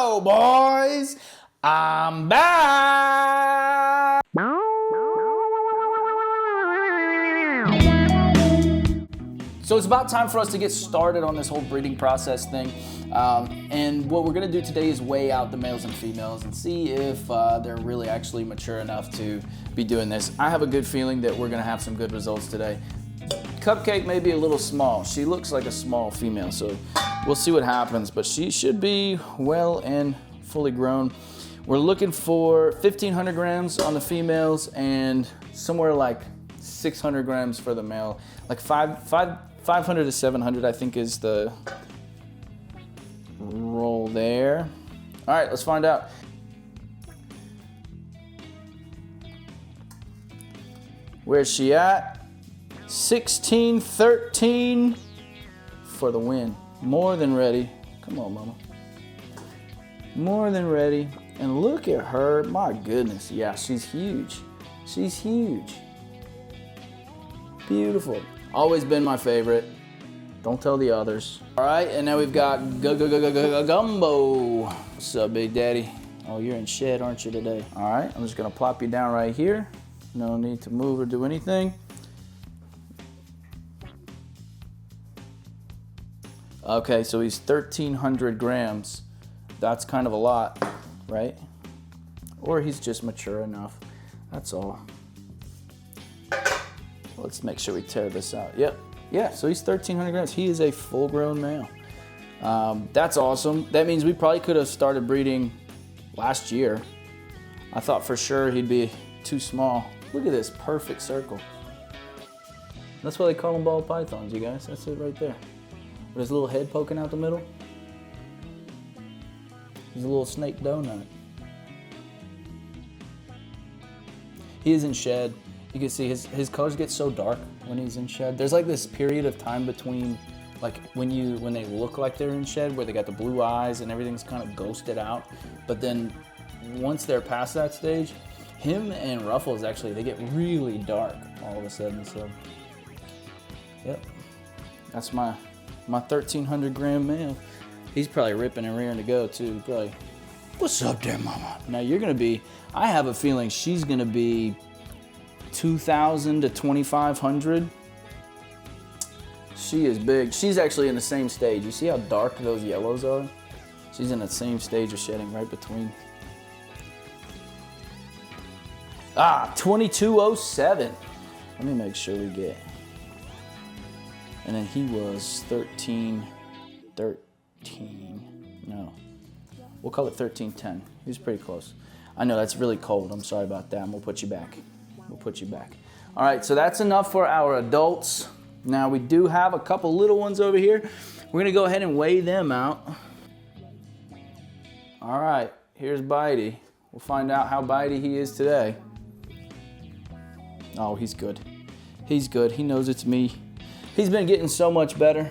go, boys. I'm back. So it's about time for us to get started on this whole breeding process thing. And what we're gonna do today is weigh out the males and females and see if they're really actually mature enough to be doing this. I have a good feeling that we're gonna have some good results today. Cupcake may be a little small. She looks like a small female, so we'll see what happens, but she should be well and fully grown. We're looking for 1,500 grams on the females and somewhere like 600 grams for the male. Like 500 to 700, I think, is the roll there. All right, let's find out. Where's she at? 1613 for the win. More than ready. Come on, mama. More than ready. And look at her. My goodness. Yeah, she's huge. She's huge. Beautiful. Always been my favorite. Don't tell the others. All right, and now we've got Gumbo. What's up, Big Daddy? Oh, you're in shed, aren't you, today? All right, I'm just gonna plop you down right here. No need to move or do anything. Okay, so he's 1,300 grams. That's kind of a lot, right? Or he's just mature enough. That's all. Let's make sure we tear this out. Yep. Yeah, so he's 1,300 grams. He is a full-grown male. That's awesome. That means we probably could have started breeding last year. I thought for sure he'd be too small. Look at this perfect circle. That's why they call them ball pythons, you guys. That's it right there. With his little head poking out the middle. He's a little snake donut. He is in shed. You can see his colors get so dark when he's in shed. There's like this period of time between like when they look like they're in shed where they got the blue eyes and everything's kind of ghosted out. But then once they're past that stage, him and Ruffles actually, they get really dark all of a sudden. So, yep, that's my 1,300 gram male. He's probably ripping and rearing to go too. Probably, what's up there, mama? Now you're gonna be, I have a feeling she's gonna be 2,000 to 2,500. She is big. She's actually in the same stage. You see how dark those yellows are? She's in the same stage of shedding, right between. 2207. Let me make sure we get. And then he was 13. No, we'll call it 1310. He was pretty close. I know that's really cold. I'm sorry about that. We'll put you back. We'll put you back. All right, so that's enough for our adults. Now we do have a couple little ones over here. We're gonna go ahead and weigh them out. All right, here's Bitey. We'll find out how Bitey he is today. Oh, he's good. He's good. He knows it's me. He's been getting so much better.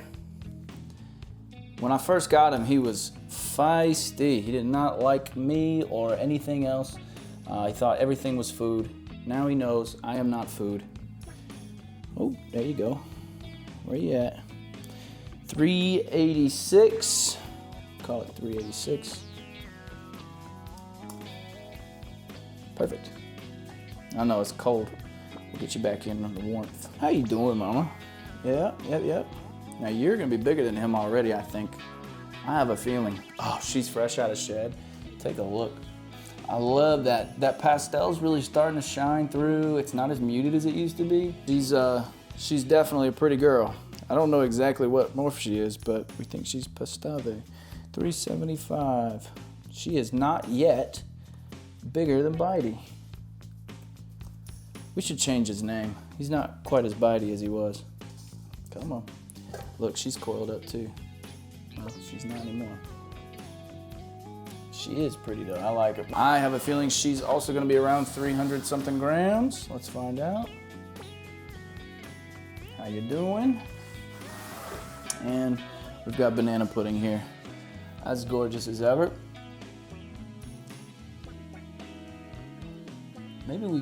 When I first got him, he was feisty. He did not like me or anything else. He thought everything was food. Now he knows I am not food. Oh, there you go. Where you at? 386. Call it 386. Perfect. I know it's cold. We'll get you back in the warmth. How you doing, mama? Yep. Now you're gonna be bigger than him already, I think. I have a feeling. Oh, she's fresh out of shed. Take a look. I love that. That pastel's really starting to shine through. It's not as muted as it used to be. She's definitely a pretty girl. I don't know exactly what morph she is, but we think she's Pastave. 375. She is not yet bigger than Bitey. We should change his name. He's not quite as bitey as he was. Come on. Look, she's coiled up too. Well, she's not anymore. She is pretty though, I like her. I have a feeling she's also gonna be around 300 something grams. Let's find out. How you doing? And we've got banana pudding here. As gorgeous as ever. Maybe we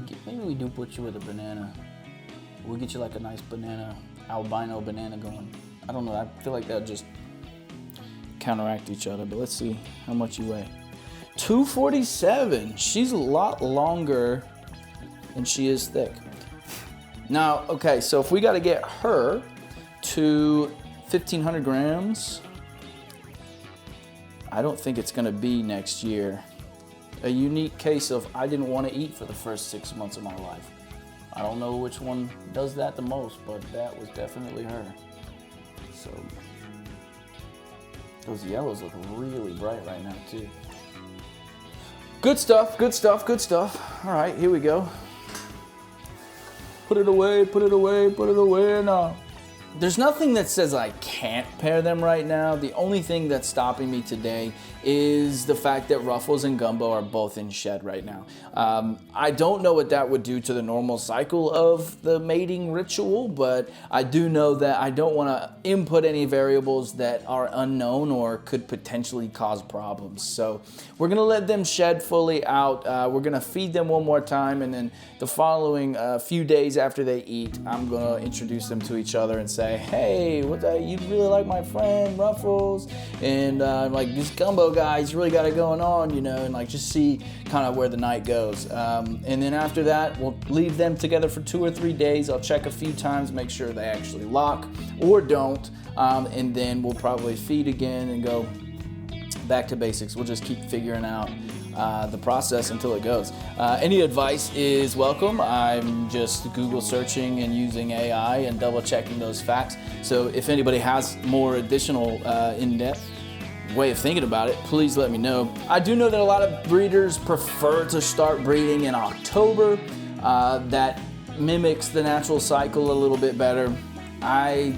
do put you with a banana. We'll get you like a nice banana, albino banana going. I don't know, I feel like that'll just counteract each other, but let's see how much you weigh. 247. She's a lot longer than she is thick. Now, okay, so if we got to get her to 1,500 grams, I don't think it's going to be next year. A unique case of I didn't want to eat for the first 6 months of my life. I don't know which one does that the most, but that was definitely her. So those yellows look really bright right now too. Good stuff, good stuff, good stuff. All right, here we go. Put it away, put it away, put it away now. There's nothing that says I can't pair them right now. The only thing that's stopping me today is the fact that Ruffles and Gumbo are both in shed right now. I don't know what that would do to the normal cycle of the mating ritual, but I do know that I don't want to input any variables that are unknown or could potentially cause problems. So we're going to let them shed fully out. We're going to feed them one more time, and then the following few days after they eat, I'm going to introduce them to each other and say, hey, you really like my friend Ruffles, and like this Gumbo guy, he's really got it going on, you know, and like just see kind of where the night goes. And then after that, we'll leave them together for 2 or 3 days. I'll check a few times, make sure they actually lock or don't, and then we'll probably feed again and go back to basics. We'll just keep figuring out the process until it goes. Any advice is welcome. I'm just Google searching and using AI and double checking those facts. So if anybody has more additional in-depth way of thinking about it, please let me know. I do know that a lot of breeders prefer to start breeding in October. That mimics the natural cycle a little bit better. I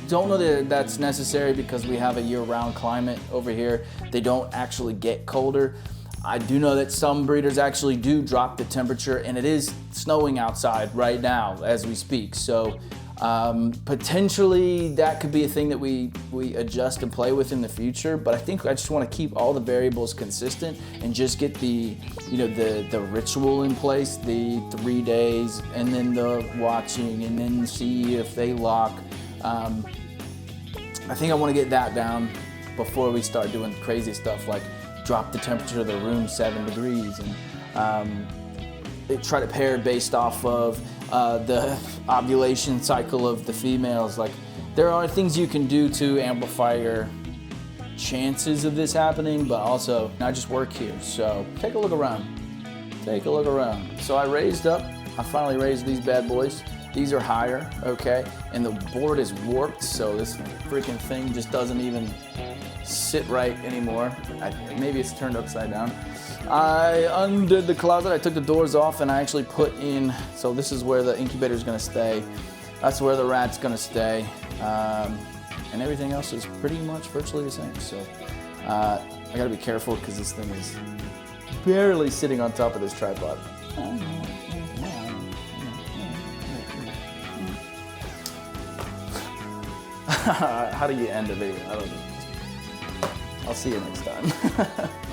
don't know that that's necessary because we have a year-round climate over here. They don't actually get colder. I do know that some breeders actually do drop the temperature, and it is snowing outside right now as we speak. So potentially that could be a thing that we adjust and play with in the future. But I think I just want to keep all the variables consistent and just get the ritual in place, the 3 days, and then the watching, and then see if they lock. I think I want to get that down before we start doing crazy stuff like drop the temperature of the room 7 degrees and try to pair based off of the ovulation cycle of the females. Like, there are things you can do to amplify your chances of this happening, but also not just work here. So take a look around. Take a look around. So I finally raised these bad boys. These are higher, okay? And the board is warped, so this freaking thing just doesn't even sit right anymore. Maybe it's turned upside down. I undid the closet, I took the doors off, and I actually put in, so this is where the incubator is gonna stay. That's where the rat's gonna stay. And everything else is pretty much virtually the same. So I gotta be careful because this thing is barely sitting on top of this tripod. How do you end a video? I don't know. I'll see you next time.